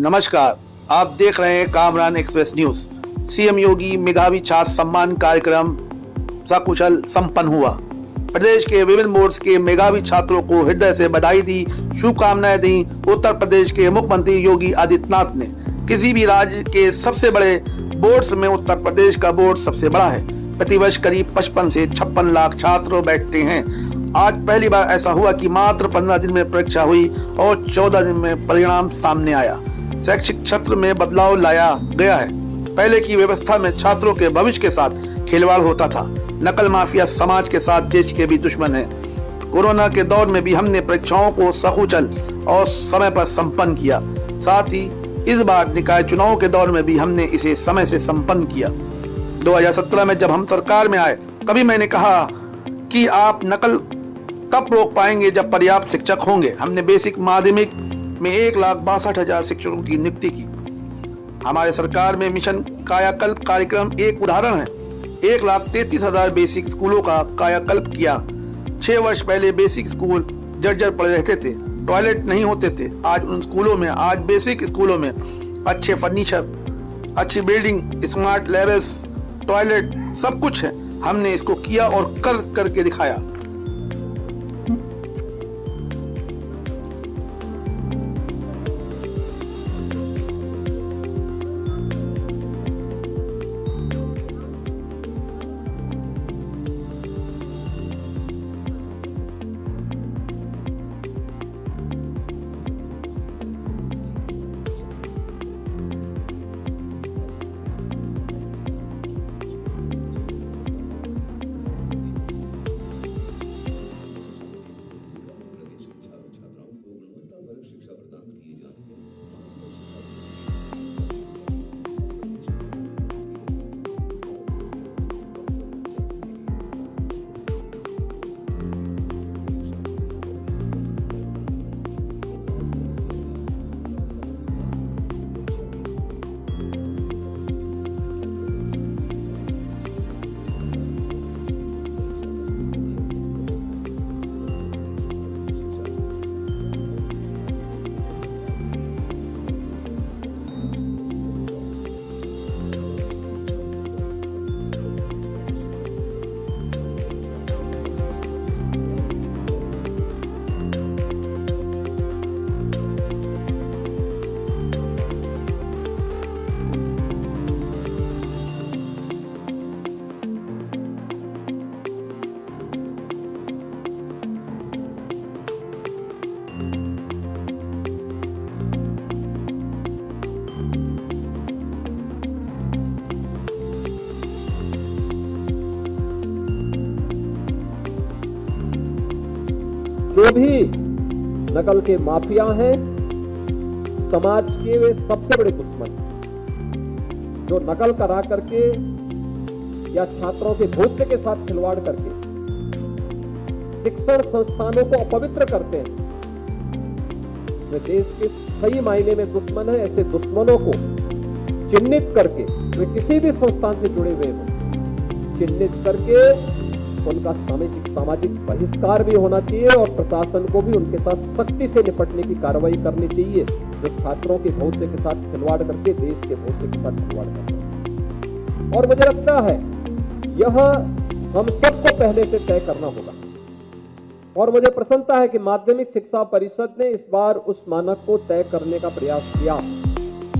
नमस्कार, आप देख रहे हैं कामरान एक्सप्रेस न्यूज। सीएम योगी मेधावी छात्र सम्मान कार्यक्रम सकुशल संपन्न हुआ। प्रदेश के विभिन्न बोर्ड्स के मेधावी छात्रों को हृदय से बधाई दी, शुभकामनाएं दी। उत्तर प्रदेश के मुख्यमंत्री योगी आदित्यनाथ ने किसी भी राज्य के सबसे बड़े बोर्ड्स में उत्तर प्रदेश का बोर्ड सबसे बड़ा है। प्रतिवर्ष करीब 55 से 56 लाख छात्र बैठते हैं। आज पहली बार ऐसा हुआ कि मात्र 15 दिन में परीक्षा हुई और 14 दिन में परिणाम सामने आया। शैक्षिक क्षेत्र में बदलाव लाया गया है। पहले की व्यवस्था में छात्रों के भविष्य के साथ खिलवाड़ होता था। नकल माफिया समाज के साथ देश के भी दुश्मन है। कोरोना के दौर में भी हमने परीक्षाओं को सकुशल और समय पर संपन्न किया। साथ ही इस बार निकाय चुनाव के दौर में भी हमने इसे समय से संपन्न किया। 2017 में जब हम सरकार में आए, तभी मैंने कहा कि आप नकल तब रोक पाएंगे जब पर्याप्त शिक्षक होंगे। हमने बेसिक माध्यमिक में 1,62,000 शिक्षकों की नियुक्ति की। हमारे सरकार में मिशन कायाकल्प कार्यक्रम एक उदाहरण है। 1,33,000 बेसिक स्कूलों का कायाकल्प किया। 6 वर्ष पहले बेसिक स्कूल जर्जर पड़े रहते थे, टॉयलेट नहीं होते थे। आज उन स्कूलों में, आज बेसिक स्कूलों में अच्छे फर्नीचर, अच्छी बिल्डिंग, स्मार्ट लैब्स, टॉयलेट, सब कुछ है। हमने इसको किया और करके दिखाया। जो भी नकल के माफिया हैं, समाज के वे सबसे बड़े दुश्मन हैं। जो नकल करा करके या छात्रों के भविष्य के साथ खिलवाड़ करके शिक्षण संस्थानों को अपवित्र करते हैं, वे देश के सही मायने में दुश्मन है। ऐसे दुश्मनों को चिन्हित करके, वे किसी भी संस्थान से जुड़े हुए हों, चिन्हित करके उनका सामाजिक बहिष्कार भी होना चाहिए और प्रशासन को भी उनके साथ सख्ती से निपटने की कार्रवाई करनी चाहिए, जो छात्रों के भविष्य के साथ खिलवाड़ करके देश के भविष्य के साथ खिलवाड़ करते हैं। और मुझे लगता है यह हम सबको पहले से तय करना होगा। और मुझे प्रसन्नता है कि माध्यमिक शिक्षा परिषद ने इस बार उस मानक को तय करने का प्रयास किया।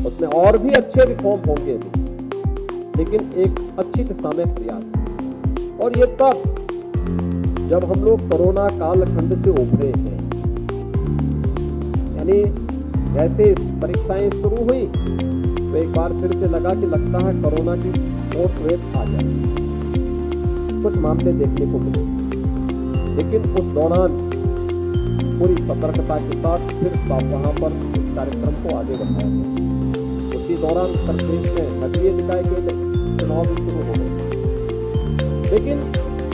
उसमें और भी अच्छे रिफॉर्म होंगे, लेकिन एक अच्छी दिशा में प्रयास। और ये तब जब हम लोग कोरोना कालखंड से उभरे हैं, यानी जैसे परीक्षाएं शुरू हुई तो एक बार फिर से लगा कि लगता है कोरोना की फोर्थ वेव आ जाए, कुछ मामले देखने को मिले। लेकिन उस दौरान पूरी सतर्कता के साथ फिर वहां पर इस कार्यक्रम को आगे बढ़ाया गया। उसी दौरान उत्तर प्रदेश में नगरीय निकाय के चुनाव भी शुरू हो गए। लेकिन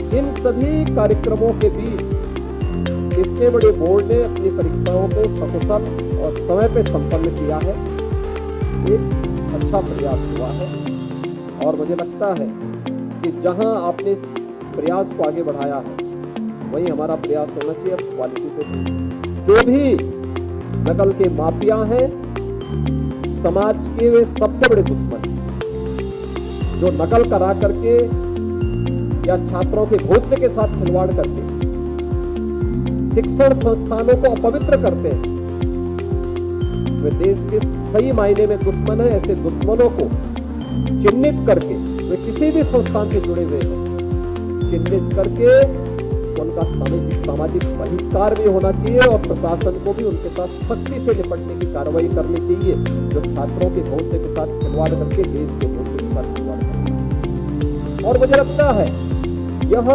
इन सभी कार्यक्रमों के बीच इतने बड़े बोर्ड ने अपनी परीक्षाओं को सकुशल और समय पर संपन्न किया है। एक अच्छा प्रयास हुआ है और मुझे लगता है कि जहां आपने इस प्रयास को आगे बढ़ाया है, वही हमारा प्रयास होना चाहिए अब क्वालिटी पे। जो भी नकल के माफिया हैं, समाज के वे सबसे बड़े दुश्मन जो नकल करा करके या छात्रों के भविष्य के साथ खिलवाड़ करके शिक्षण संस्थानों को अपवित्र करते हैं, वे देश के सही मायने में दुश्मन है। ऐसे दुश्मनों को चिन्हित करके, वे किसी भी संस्थान से जुड़े हुए हैं, चिन्हित करके उनका सामाजिक बहिष्कार भी होना चाहिए और प्रशासन को भी उनके साथ सख्ती से निपटने की कार्रवाई करनी चाहिए जो छात्रों के भविष्य के साथ खिलवाड़ करके देश के भविष्य के साथ खिलवाड़ करते हैं। और मुझे लगता है यह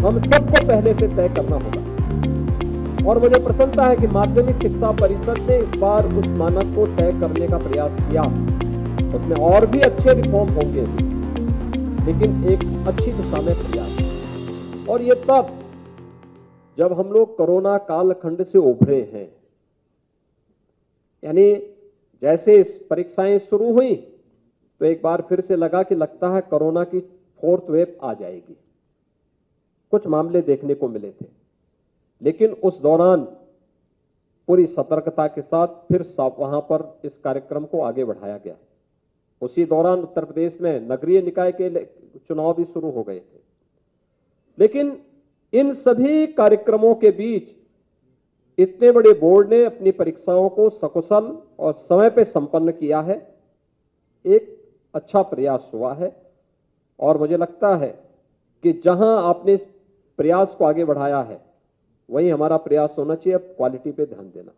हम सबको पहले से तय करना होगा और मुझे प्रसन्नता है कि माध्यमिक शिक्षा परिषद ने इस बार उस मानक को तय करने का प्रयास किया। उसमें और भी अच्छे रिफॉर्म होंगे, लेकिन एक अच्छी दिशा में प्रयास। और ये तब जब हम लोग कोरोना कालखंड से उभरे हैं, यानी जैसे इस परीक्षाएं शुरू हुई तो एक बार फिर से लगा कि लगता है कोरोना की 4th वेव आ जाएगी। कुछ मामले देखने को मिले थे, लेकिन उस दौरान पूरी सतर्कता के साथ फिर वहां पर इस कार्यक्रम को आगे बढ़ाया गया। उसी दौरान उत्तर प्रदेश में नगरीय निकाय के चुनाव भी शुरू हो गए थे। लेकिन इन सभी कार्यक्रमों के बीच इतने बड़े बोर्ड ने अपनी परीक्षाओं को सकुशल और समय पर संपन्न किया है। एक अच्छा प्रयास हुआ है और मुझे लगता है कि जहां आपने इस प्रयास को आगे बढ़ाया है वहीं हमारा प्रयास होना चाहिए अब क्वालिटी पे ध्यान देना।